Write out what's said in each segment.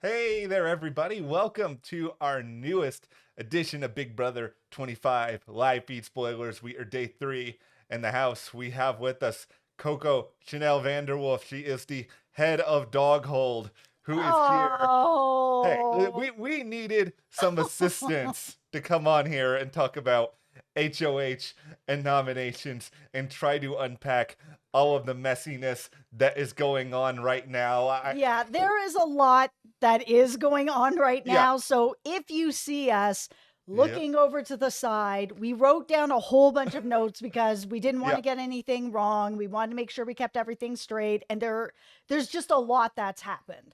Hey there, everybody. Welcome to our newest edition of Big Brother 25 live feed spoilers. We are day 3 in the house. We have with us Coco Chanel Vanderwolf. She is the head of Doghold, who is here. Hey, Oh, we needed some assistance to come on here and talk about HoH and nominations and try to unpack all of the messiness that is going on right now. yeah, there is a lot that is going on right Yeah, now. So if you see us yeah, looking over to the side, we wrote down a whole bunch of notes because we didn't want yeah. to get anything wrong. We wanted to make sure we kept everything straight. And there's just a lot that's happened.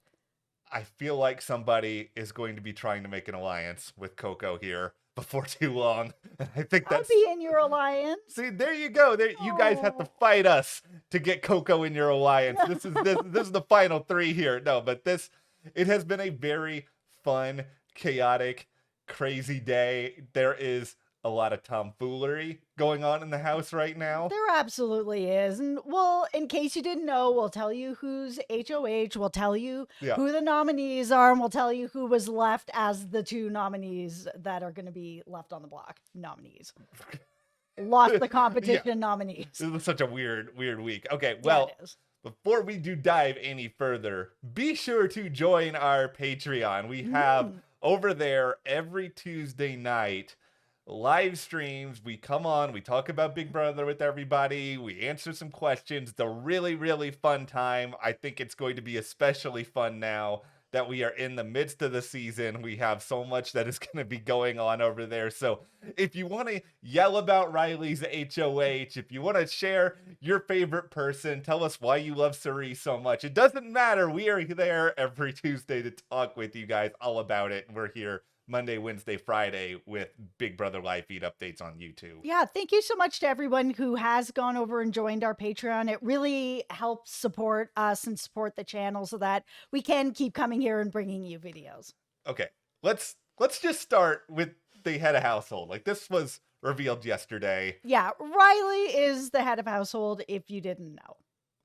I feel like somebody is going to be trying to make an alliance with Coco here before too long. And I think I'd that's be in your alliance. see, there you go. There you guys have to Oh. fight us to get Coco in your alliance. This is the final 3 here. No, but this it has been a very fun, chaotic, crazy day. There is a lot of tomfoolery going on in the house right now. There absolutely is. And well, in case you didn't know, we'll tell you who's HOH, we'll tell you Yeah. who the nominees are, and we'll tell you who was left as the 2 nominees that are going to be left on the block. Nominees. Lost the Yeah. competition nominees. This was such a weird week. Okay, Yeah, it well, is. before we do dive any further, be sure to join our Patreon. We have Mm. over there every Tuesday night live streams. We come on, we talk about Big Brother with everybody, we answer some questions. It's a really fun time. I think it's going to be especially fun now that we are in the midst of the season. We have so much that is going to be going on over there. So if you want to yell about Riley's HOH, if you want to share your favorite person, tell us why you love Cerise so much. It doesn't matter. We are there every Tuesday to talk with you guys all about it. We're here Monday, Wednesday, Friday with Big Brother live feed updates on YouTube. Yeah, thank you so much to everyone who has gone over and joined our Patreon. It really helps support us and support the channel so that we can keep coming here and bringing you videos. Okay, let's just start with the head of household. Like this was revealed yesterday. Yeah, Riley is the head of household if you didn't know.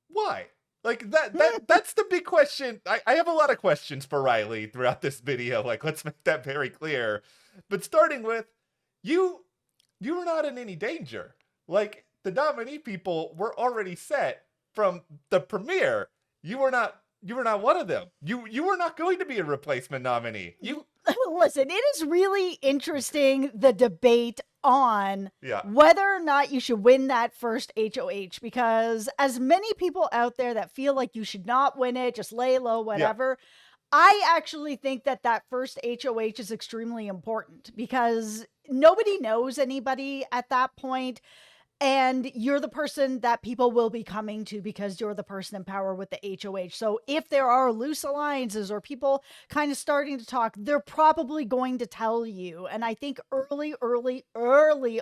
Why? Like that's the big question. I have a lot of questions for Riley throughout this video. Like let's make that very clear. But starting with you you were not in any danger. Like the nominee people were already set from the premiere. You were not one of them. You were not going to be a replacement nominee. You Listen, it is really interesting the debate on yeah. whether or not you should win that first HOH because as many people out there that feel like you should not win it, just lay low, Yeah. whatever. I actually think that that first HOH is extremely important because nobody knows anybody at that point. And you're the person that people will be coming to because you're the person in power with the HOH. So if there are loose alliances or people kind of starting to talk, they're probably going to tell you. And I think early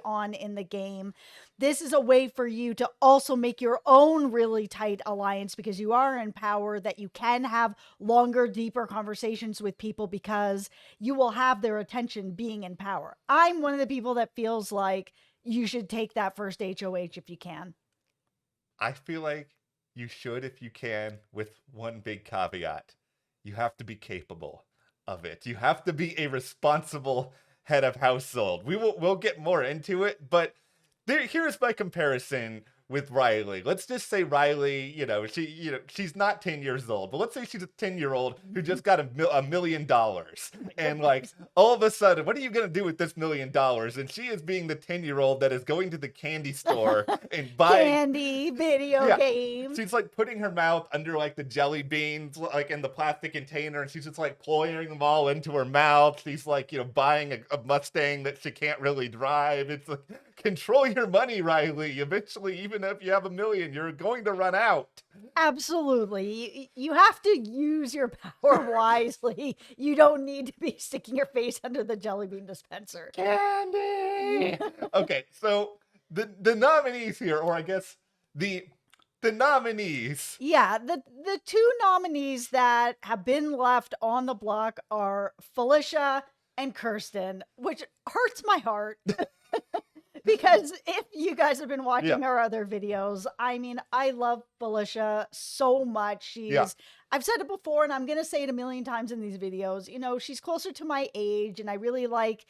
on in the game, this is a way for you to also make your own really tight alliance because you are in power, that you can have longer, deeper conversations with people because you will have their attention being in power. I'm one of the people that feels like you should take that first HOH if you can. I feel like you should if you can, with one big caveat. You have to be capable of it. You have to be a responsible head of household. We'll get more into it, but here's my comparison with Riley. Let's just say Riley, she's not 10 years old, but let's say she's a 10-year-old who just got $1 million. And like all of a sudden, what are you going to do with this $1 million? And she is being the 10-year-old that is going to the candy store and buying Candy, video yeah. games. She's like putting her mouth under like the jelly beans, like in the plastic container, and she's just like pouring them all into her mouth. She's like, buying a Mustang that she can't really drive. It's like, control your money, Riley. Eventually, even if you have $1 million, you're going to run out. Absolutely. You have to use your power wisely. You don't need to be sticking your face under the jelly bean dispenser. Candy. Okay, so the nominees here, or I guess the nominees. Yeah, the 2 nominees that have been left on the block are Felicia and Kirsten, which hurts my heart. Because if you guys have been Yeah, watching our other videos, I mean, I love Felicia so much. yeah. I've said it before and I'm going to say it a million times in these videos. You know, she's closer to my age and I really like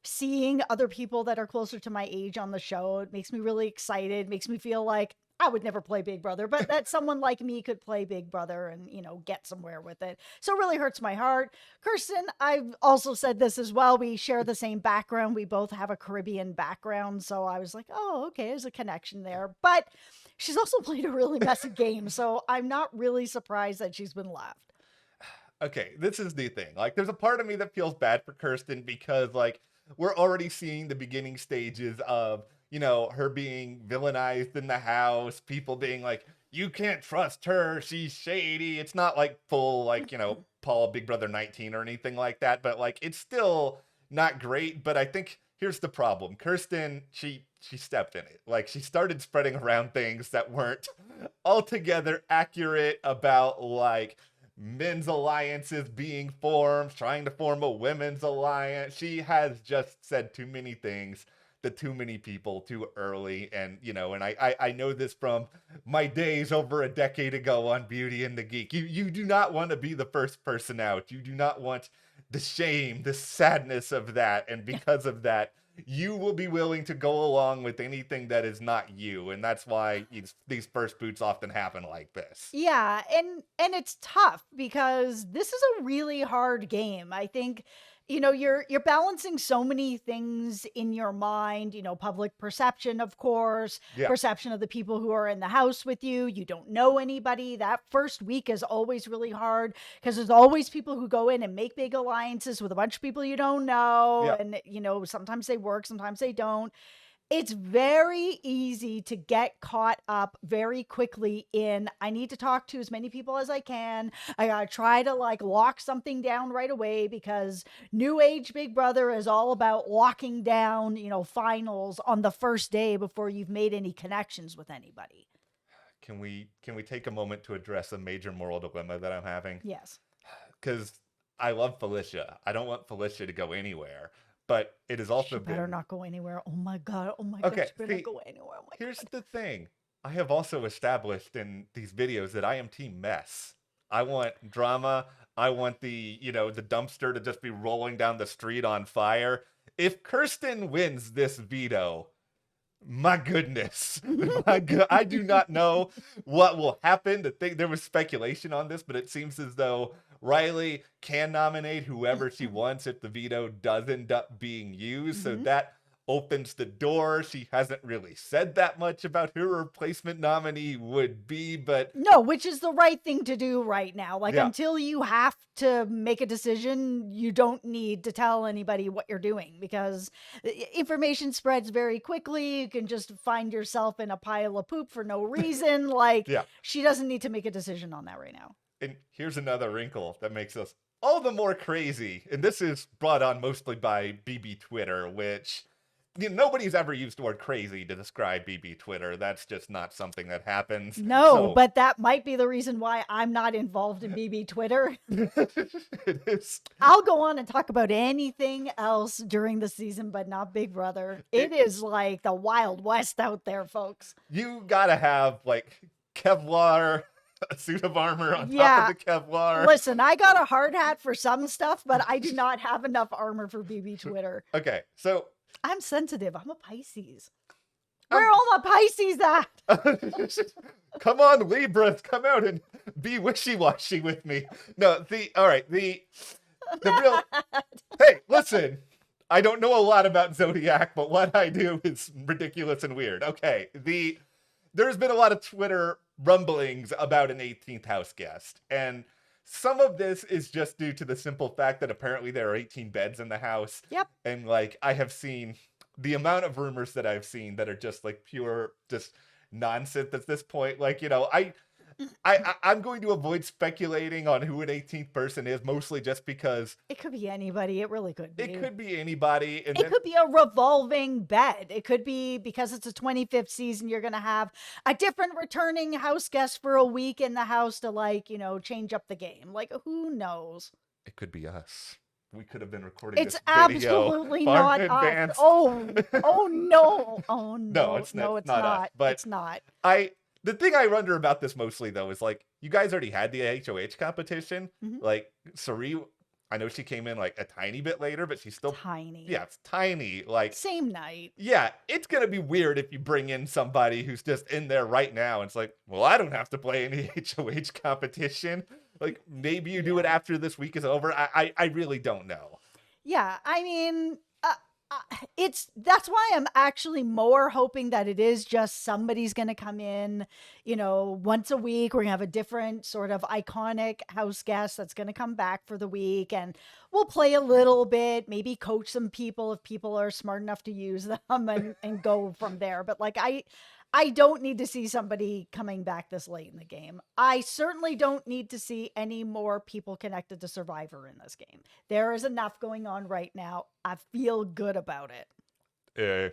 seeing other people that are closer to my age on the show. It makes me really excited, makes me feel like I would never play Big Brother, but that someone like me could play Big Brother and, you know, get somewhere with it. So it really hurts my heart. Kirsten, I've also said this as well. We share the same background. We both have a Caribbean background. So I was like, oh, okay, there's a connection there. But she's also played a really messy game. So I'm not really surprised that she's been left. Okay, this is the thing. Like, there's a part of me that feels bad for Kirsten because, like, we're already seeing the beginning stages of, you know, her being villainized in the house, people being like, you can't trust her, she's shady. It's not like full, like, you know, Paul Big Brother 19 or anything like that, but like, it's still not great. But I think here's the problem. Kirsten, she stepped in it. Like, she started spreading around things that weren't altogether accurate about, like, men's alliances being formed, trying to form a women's alliance. She has just said too many things to too many people too early. And, you know, and I know this from my days over a decade ago on Beauty and the Geek. You do not want to be the first person out. You do not want the shame, the sadness of that. And because of that, you will be willing to go along with anything that is not you. And that's why these first boots often happen like this. Yeah, and it's tough because this is a really hard game. I think, you know, you're balancing so many things in your mind, you know, public perception, of course, Yeah. perception of the people who are in the house with you. You don't know anybody. That first week is always really hard because there's always people who go in and make big alliances with a bunch of people you don't know. Yeah. And, you know, sometimes they work, sometimes they don't. It's very easy to get caught up very quickly in, I need to talk to as many people as I can. I gotta try to like lock something down right away because new age Big Brother is all about locking down, you know, finals on the first day before you've made any connections with anybody. Can we take a moment to address a major moral dilemma that I'm having? Yes. Because I love Felicia. I don't want Felicia to go anywhere. But it has She also better been not go anywhere. Oh my God. Oh my God. okay. She better not See, go anywhere. Oh my here's God. the thing. I have also established in these videos that I am team mess. I want drama. I want the, you know, the dumpster to just be rolling down the street on fire. If Kirsten wins this veto, my goodness. I do not know what will happen. There was speculation on this, but it seems as though Riley can nominate whoever she wants if the veto does end up being used. So Mhm. that opens the door. She hasn't really said that much about who her replacement nominee would be, but No, which is the right thing to do right now. Like, yeah, until you have to make a decision, you don't need to tell anybody what you're doing because information spreads very quickly. You can just find yourself in a pile of poop for no reason. Like, yeah. she doesn't need to make a decision on that right now. And here's another wrinkle that makes us all the more crazy. And this is brought on mostly by BB Twitter, which, you know, nobody's ever used the word crazy to describe BB Twitter. That's just not something that happens. No, So but that might be the reason why I'm not involved in BB Twitter. it is. I'll go on and talk about anything else during the season, but not Big Brother. It is like the Wild West out there, folks. You gotta have like Kevlar, a suit of armor on top Yeah. of the Kevlar. Listen, I got a hard hat for some stuff, but I do not have enough armor for BB Twitter. Okay, so I'm sensitive. I'm a Pisces. Where are all my Pisces at? come on, Libras, come out and be wishy-washy with me. No, the real. Hey, listen, I don't know a lot about Zodiac, but what I do is ridiculous and weird. Okay, there's been a lot of Twitter rumblings about an 18th house guest, and some of this is just due to the simple fact that apparently there are 18 beds in the house. Yep. And like I have seen the amount of rumors that I've seen that are just like pure just nonsense at this point. Like, you know, I'm going to avoid speculating on who an 18th person is, mostly just because It could be anybody. It really could be. it could be anybody. And It then, could be a revolving bed. It could be because it's a 25th season, you're going to have a different returning house guest for a week in the house to, like, you know, change up the game. Like, who knows? it could be us. we could have been recording It's this video absolutely far in not us. advance. Oh no. Oh No, no. it's No, not, it's not us. not. But It's not. the thing I wonder about this mostly though is like you guys already had the HOH competition. Mhm. Like Sari, I know she came in like a tiny bit later, but she's still Tiny. yeah, it's tiny. Like Same night. yeah, it's gonna be weird if you bring in somebody who's just in there right now. And it's like, well, I don't have to play any HOH competition. Like maybe you do it after this week is over. I really don't know. Yeah, I mean, that's why I'm actually more hoping that it is just somebody's going to come in, once a week. We're going to have a different sort of iconic house guest that's going to come back for the week, and we'll play a little bit, maybe coach some people if people are smart enough to use them, and go from there. But like I don't need to see somebody coming back this late in the game. I certainly don't need to see any more people connected to Survivor in this game. There is enough going on right now. I feel good about it. Hey,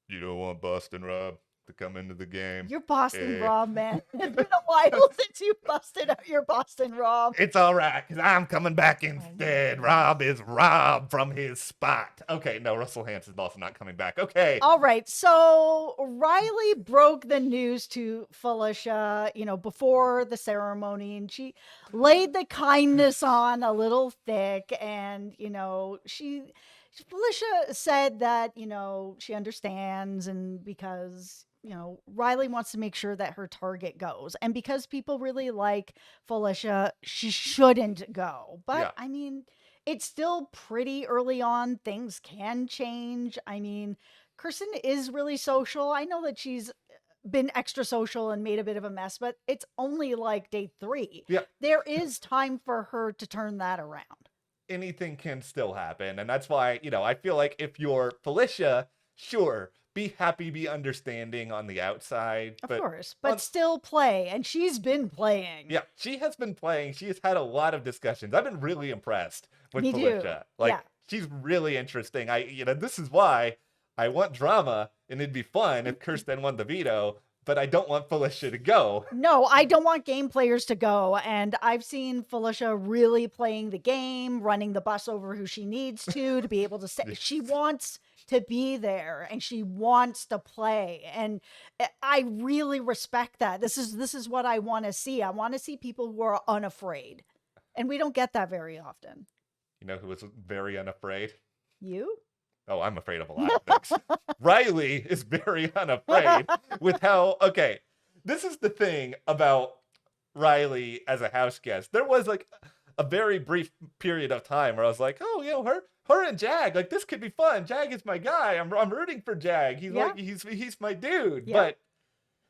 you don't want Boston Rob to come into the game. You're Boston Rob, man. It's been a while since you busted out your Boston Rob. It's all right, because I'm coming back instead. Rob is Rob from his spot. Okay, no, Russell Hanson's also not coming back. Okay. All right. So Riley broke the news to Felicia, before the ceremony, and she laid the kindness on a little thick. And, Felicia said that, she understands, and because, Riley wants to make sure that her target goes. And because people really like Felicia, she shouldn't go. But Yeah. I mean, it's still pretty early on. Things can change. I mean, Kirsten is really social. I know that she's been extra social and made a bit of a mess, but it's only like day 3. Yeah. There is time for her to turn that around. Anything can still happen. And that's why, I feel like if you're Felicia, sure, be happy, be understanding on the outside. Of course, but still play. And she's been playing. Yeah, she has been playing. She has had a lot of discussions. I've been really impressed with Me Felicia. too. Yeah. She's really interesting. This is why I want drama, and it'd be fun if Kirsten won the veto, but I don't want Felicia to go. No, I don't want game players to go. And I've seen Felicia really playing the game, running the bus over who she needs to be able to say she wants to be there and she wants to play. And I really respect that. This is what I want to see. I want to see people who are unafraid. And we don't get that very often. You know who was very unafraid? You? Oh, I'm afraid of a lot of things. Riley is very unafraid with how, okay, this is the thing about Riley as a house guest. There was like a very brief period of time where I was like, oh, her and Jag, like this could be fun. Jag is my guy. I'm rooting for Jag. He's like, he's my dude. Yeah. But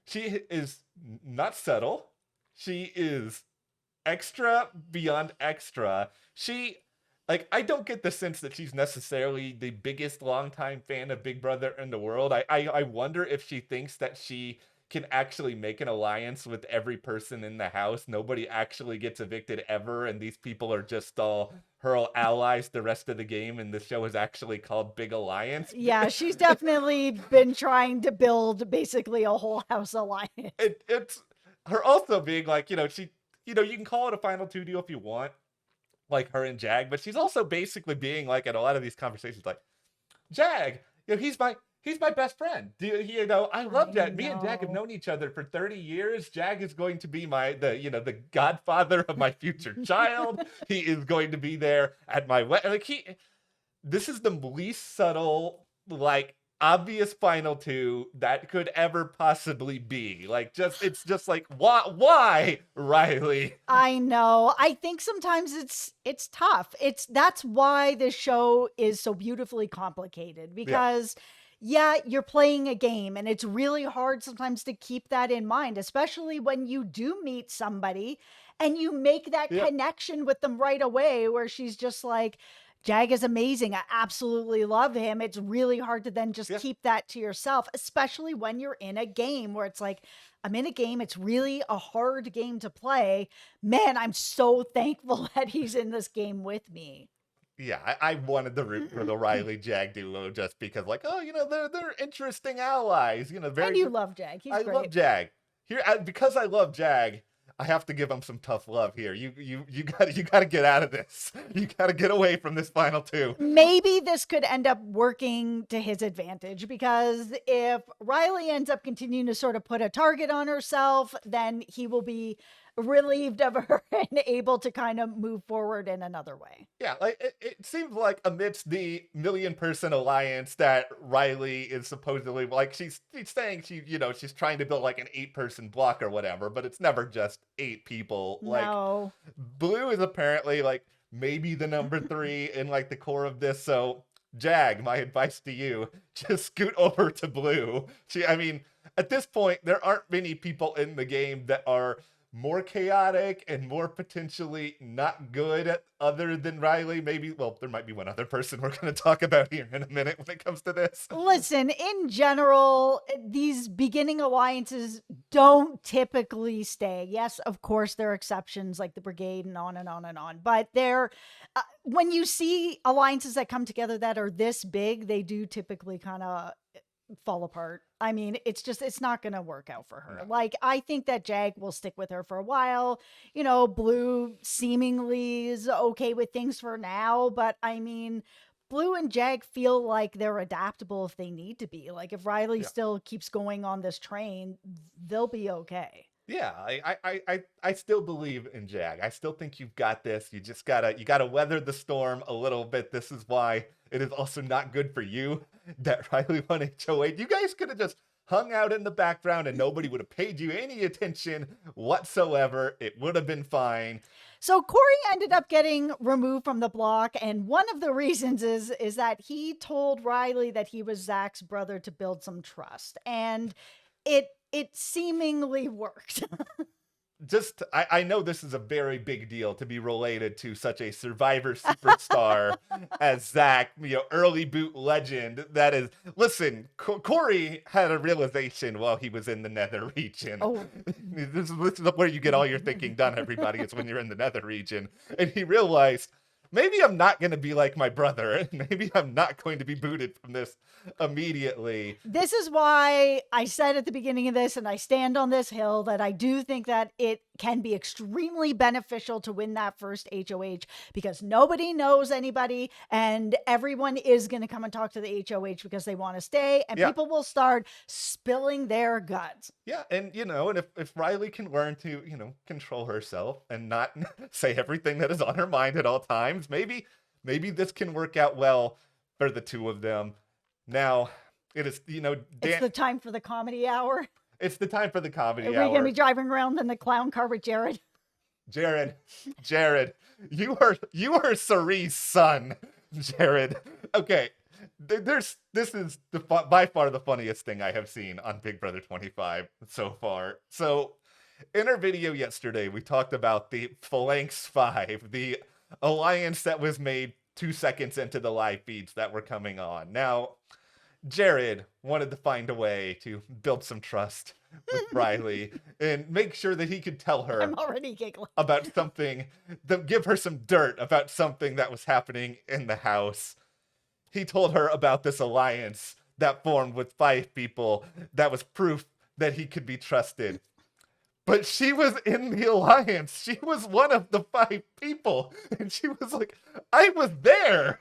she is not subtle. She is extra beyond extra. Like, I don't get the sense that she's necessarily the biggest longtime fan of Big Brother in the world. I wonder if she thinks that she can actually make an alliance with every person in the house. Nobody actually gets evicted ever, and these people are just all her allies the rest of the game, and the show is actually called Big Alliance. Yeah, she's definitely been trying to build basically a whole house alliance. It's her also being like, you can call it a final 2 deal if you want, like her and Jag, but she's also basically being like in a lot of these conversations like, Jag, he's my best friend. I love Jag. Me and Jag have known each other for 30 years. Jag is going to be the godfather of my future child. He is going to be there at my wedding. Like this is the least subtle, like obvious final 2 that could ever possibly be. Like it's just like why Riley? I know. I think sometimes it's tough. That's why this show is so beautifully complicated, because yeah, you're playing a game, and it's really hard sometimes to keep that in mind, especially when you do meet somebody and you make that connection with them right away, where she's just like, Jag is amazing. I absolutely love him. It's really hard to then just keep that to yourself, especially when you're in a game where it's like, I'm in a game. It's really a hard game to play. Man, I'm so thankful that he's in this game with me. Yeah, I wanted to root for the Riley Jag duo just because, like, they're interesting allies. And you love Jag. He's great. I love Jag. Because I love Jag, I have to give him some tough love here. You gotta get out of this. You gotta get away from this final two. Maybe this could end up working to his advantage, because if Riley ends up continuing to sort of put a target on herself, then he will be relieved of her and able to kind of move forward in another way. Yeah, like it seems like amidst the million-person alliance that Riley is supposedly like she's saying she's trying to build like an 8-person block or whatever, but it's never just 8 people. Like No. Blue is apparently like maybe the number 3 in like the core of this. So Jag, my advice to you, just scoot over to Blue. I mean, at this point, there aren't many people in the game that are more chaotic and more potentially not good other than Riley. Maybe, well, there might be one other person we're going to talk about here in a minute when it comes to this. Listen, in general, these beginning alliances don't typically stay. Yes, of course, there are exceptions like the Brigade and on and on and on. But when you see alliances that come together that are this big, they do typically kind of fall apart. I mean, it's not going to work out for her. No. Like, I think that Jag will stick with her for a while. Blue seemingly is okay with things for now, but I mean, Blue and Jag feel like they're adaptable if they need to be. Like, if Riley still keeps going on this train, they'll be okay. Yeah, I still believe in Jag. I still think you've got this. You gotta weather the storm a little bit. This is why it is also not good for you that Riley won HoH. You guys could have just hung out in the background and nobody would have paid you any attention whatsoever. It would have been fine. So Corey ended up getting removed from the block, and one of the reasons is that he told Riley that he was Zach's brother to build some trust, and it seemingly worked. I know this is a very big deal to be related to such a Survivor superstar as Zach, early boot legend. That is, listen, Corey had a realization while he was in the Nether region. Oh. This is where you get all your thinking done, everybody. It's when you're in the Nether region. And he realized, maybe I'm not going to be like my brother, and maybe I'm not going to be booted from this immediately. This is why I said at the beginning of this, and I stand on this hill, that I do think that it can be extremely beneficial to win that first HoH, because nobody knows anybody and everyone is going to come and talk to the HoH because they want to stay, and people will start spilling their guts. Yeah, and and if Riley can learn to, control herself and not say everything that is on her mind at all times, maybe this can work out well for the two of them. Now, it is, it's the time for the comedy hour. It's the time for the comedy hour. Are we going to be driving around in the clown car with Jared? Jared, you are Cerie's son, Jared. Okay, this is by far the funniest thing I have seen on Big Brother 25 so far. So, in our video yesterday, we talked about the Phalanx 5, the alliance that was made 2 seconds into the live feeds that were coming on. Now, Jared wanted to find a way to build some trust with Riley and make sure that he could tell her I'm already giggling. about something, give her some dirt about something that was happening in the house. He told her about this alliance that formed with 5 people that was proof that he could be trusted. But she was in the alliance. She was one of the 5 people. And she was like, I was there.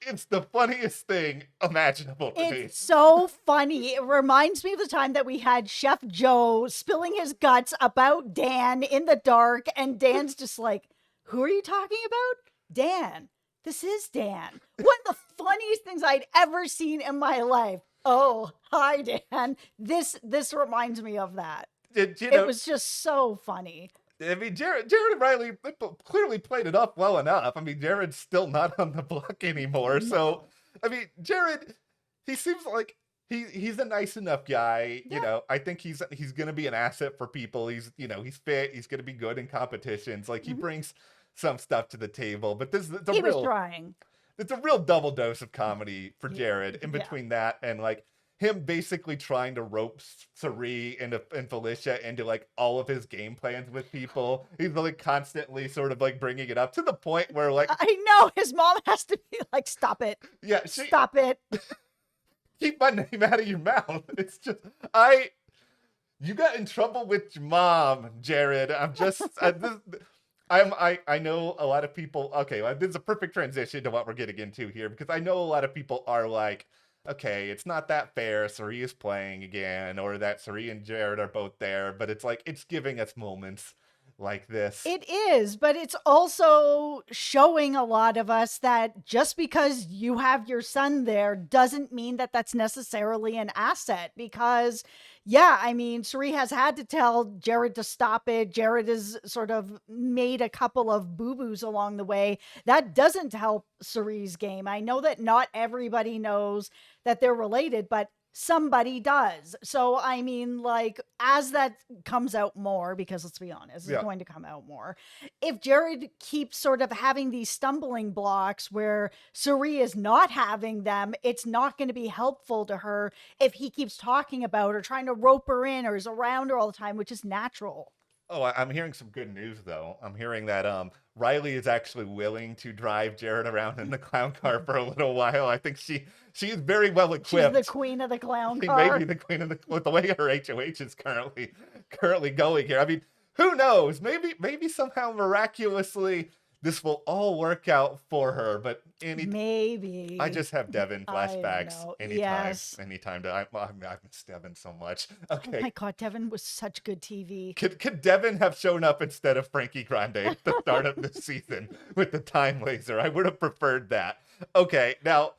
It's the funniest thing imaginable to me. It's so funny. It reminds me of the time that we had Chef Joe spilling his guts about Dan in the dark. And Dan's just like, who are you talking about? Dan. This is Dan. One of the funniest things I'd ever seen in my life. Oh, hi, Dan. This reminds me of that. It was just so funny. I mean, Jared and Riley clearly played it up well enough. I mean, Jared's still not on the block anymore. No. So, I mean, Jared, he seems like he's a nice enough guy. Yeah. I think he's going to be an asset for people. He's fit. He's going to be good in competitions. Like, he brings some stuff to the table. But he was trying. It's a real double dose of comedy for Jared in between that and, like, him basically trying to rope Cerie and Felicia into like all of his game plans with people. He's like constantly sort of like bringing it up to the point where like I know his mom has to be like, stop it. Yeah, stop it. Keep my name out of your mouth. It's just You got in trouble with your mom, Jared. I know a lot of people. Okay, well, this is a perfect transition to what we're getting into here because I know a lot of people are like, okay, it's not that fair. Sari is playing again, or that Sari and Jared are both there, but it's like it's giving us moments like this. It is, but it's also showing a lot of us that just because you have your son there doesn't mean that that's necessarily an asset. Because, yeah, I mean, Suri has had to tell Jared to stop it. Jared has sort of made a couple of boo boos along the way. That doesn't help Suri's game. I know that not everybody knows that they're related, but somebody does. So, I mean, like, as that comes out more, because let's be honest, it's Yeah. going to come out more. If Jared keeps sort of having these stumbling blocks where Suri is not having them, it's not going to be helpful to her if he keeps talking about her, trying to rope her in, or is around her all the time, which is natural. Oh, I'm hearing some good news though. I'm hearing that Riley is actually willing to drive Jared around in the clown car for a little while. I think she is very well She's the equipped. queen of the clown She may car. be the queen of with the way her HOH is currently going here. I mean, who knows? Maybe somehow miraculously this will all work out for her. But Maybe. I just have Devin I flashbacks know. anytime. Yes. Anytime to I miss Devin so much. Oh Okay. my God, Devin was such good TV. Could Devin have shown up instead of Frankie Grande at the start of this season with the time laser? I would have preferred that. Okay, now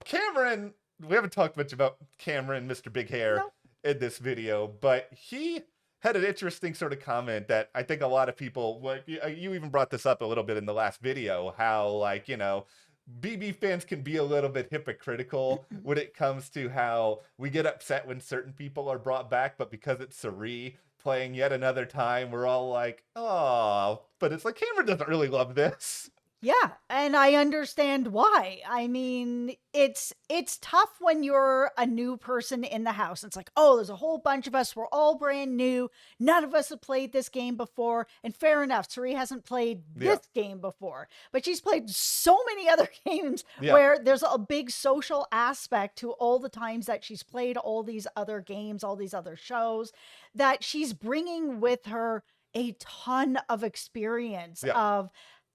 Cameron, we haven't talked much about Cameron, Mr. Big Hair, No. in this video, but he had an interesting sort of comment that I think a lot of people, like you even brought this up a little bit in the last video, how like, BB fans can be a little bit hypocritical when it comes to how we get upset when certain people are brought back, but because it's Sari playing yet another time, we're all like, oh, but it's like Cameron doesn't really love this. Yeah, and I understand why. I mean, it's tough when you're a new person in the house. It's like, oh, there's a whole bunch of us. We're all brand new. None of us have played this game before. And fair enough, Suri hasn't played this game before, but she's played so many other games where there's a big social aspect to all the times that she's played all these other games, all these other shows, that she's bringing with her a ton of experience of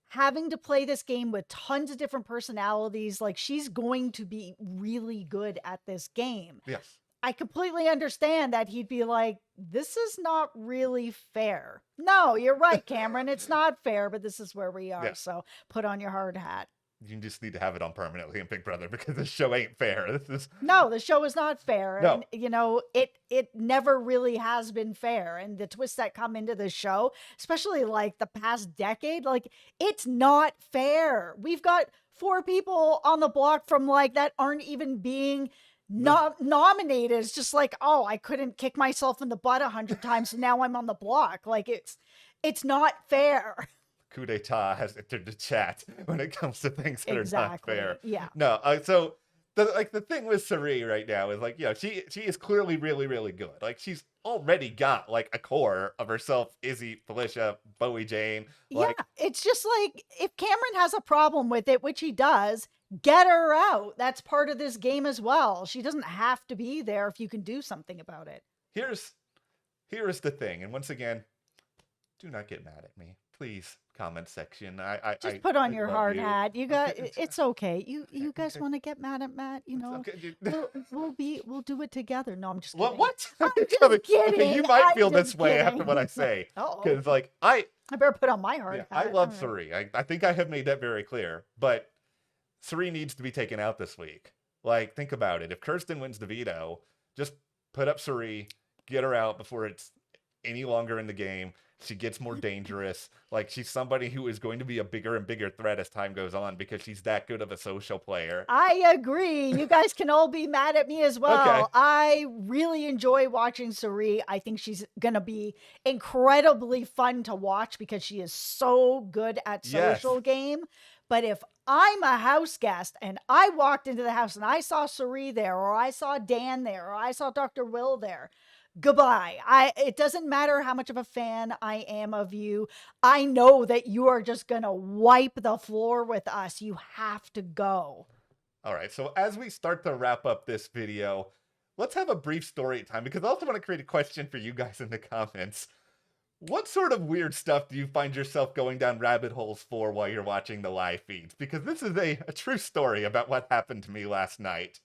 having to play this game with tons of different personalities. Like, she's going to be really good at this game. Yes. I completely understand that he'd be like, this is not really fair. No, you're right, Cameron. It's not fair, but this is where we are. Yeah. So put on your hard hat. You just need to have it on permanently in Big Brother because this show ain't fair. No, the show is not fair. No. And it never really has been fair. And the twists that come into the show, especially like the past decade, like, it's not fair. We've got 4 people on the block from like that aren't even being nominated. It's just like, oh, I couldn't kick myself in the butt 100 times, so now I'm on the block. Like, it's not fair. Coup d'etat has entered the chat when it comes to things that are not fair. Yeah. No, so the thing with Sari right now is like, she is clearly really, really good. Like, she's already got like a core of herself, Izzy, Felicia, Bowie Jane. Like, yeah, it's just like, if Cameron has a problem with it, which he does, get her out. That's part of this game as well. She doesn't have to be there if you can do something about it. Here is the thing, and once again, do not get mad at me, please. Comment section. Just put on your hard you. hat. You got it's okay. You guys want to get mad at Matt? Okay. We'll do it together. No, I'm just kidding. What? I'm just kidding. Okay, you might I'm feel this just way after kidding. what I say, Uh-oh. because like I better put on my hard hat. I love All right. Sari. I think I have made that very clear. But Sari needs to be taken out this week. Like, think about it. If Kirsten wins the veto, just put up Sari, get her out before it's any longer in the game. She gets more dangerous. Like, she's somebody who is going to be a bigger and bigger threat as time goes on because she's that good of a social player. I agree. You guys can all be mad at me as well. Okay. I really enjoy watching Sari. I think she's going to be incredibly fun to watch because she is so good at social game. But if I'm a house guest and I walked into the house and I saw Sari there, or I saw Dan there, or I saw Dr. Will there, goodbye. It doesn't matter how much of a fan I am of you. I know that you are just going to wipe the floor with us. You have to go. All right. So as we start to wrap up this video, let's have a brief story time, because I also want to create a question for you guys in the comments. What sort of weird stuff do you find yourself going down rabbit holes for while you're watching the live feeds? Because this is a true story about what happened to me last night.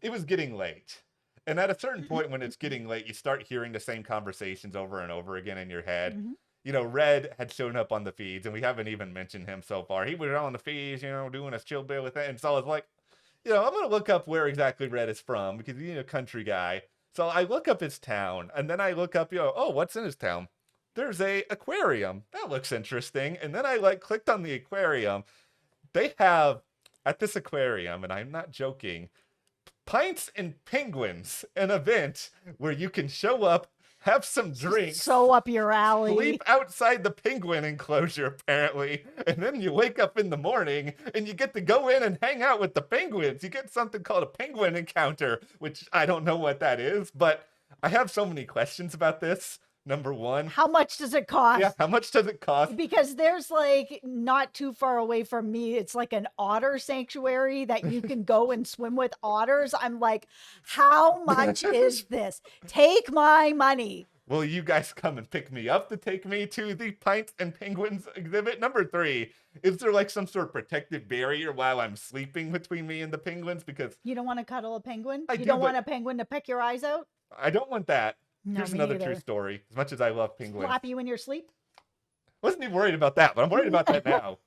It was getting late. And at a certain point when it's getting late, you start hearing the same conversations over and over again in your head. Mhm. You know, Red had shown up on the feeds, and we haven't even mentioned him so far. He was on the feeds, you know, doing his chill bill with it. And so I was like, you know, I'm going to look up where exactly Red is from, because he's a country guy. So I look up his town, and then I look up, you know, oh, what's in his town? There's a aquarium. That looks interesting. And then I clicked on the aquarium. They have at this aquarium, and I'm not joking, Pints and Penguins, an event where you can show up, have some drinks, So up your alley. sleep outside the penguin enclosure, apparently, and then you wake up in the morning and you get to go in and hang out with the penguins. You get something called a penguin encounter, which I don't know what that is, but I have so many questions about this. Number one, How much does it cost? yeah, how much does it cost? Because there's like not too far away from me, it's like an otter sanctuary that you can go and swim with otters. I'm like, how much is this? Take my money. Will you guys come and pick me up to take me to the Pints and Penguins exhibit? Number three, is there like some sort of protective barrier while I'm sleeping between me and the penguins? Because You don't want to cuddle a penguin? I You do, don't but- want a penguin to peck your eyes out? I don't want that. No, Here's me another neither. true story. As much as I love penguins, Slap you in your sleep? wasn't even worried about that, but I'm worried about that now.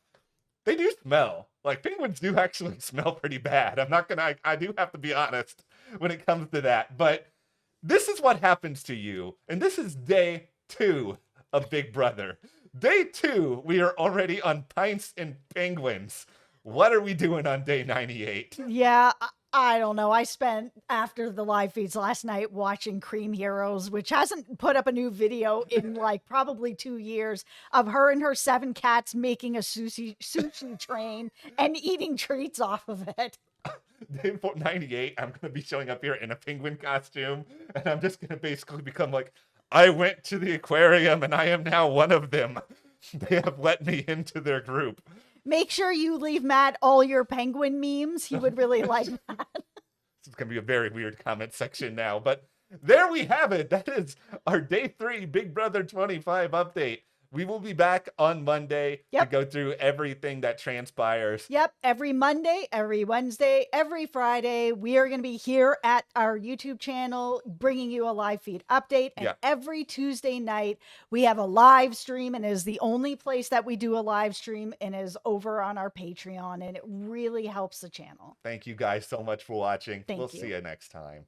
They do smell. Like, penguins do actually smell pretty bad. I'm not gonna, I do have to be honest when it comes to that. But this is what happens to you. And this is day 2 of Big Brother. Day 2, we are already on Pints and Penguins. What are we doing on day 98? Yeah, I don't know. I spent after the live feeds last night watching Cream Heroes, which hasn't put up a new video in like probably 2 years, of her and her 7 cats making a sushi train and eating treats off of it. Day 98, I'm going to be showing up here in a penguin costume, and I'm just going to basically become like, I went to the aquarium and I am now one of them. They have let me into their group. Make sure you leave Matt all your penguin memes. He would really like that. This is going to be a very weird comment section now, but there we have it. That is our day 3 Big Brother 25 update. We will be back on Monday Yep. to go through everything that transpires. Yep, every Monday, every Wednesday, every Friday, we are going to be here at our YouTube channel bringing you a live feed update. And Yeah. every Tuesday night, we have a live stream, and it is the only place that we do a live stream, and is over on our Patreon, and it really helps the channel. Thank you guys so much for watching. Thank We'll you. see you next time.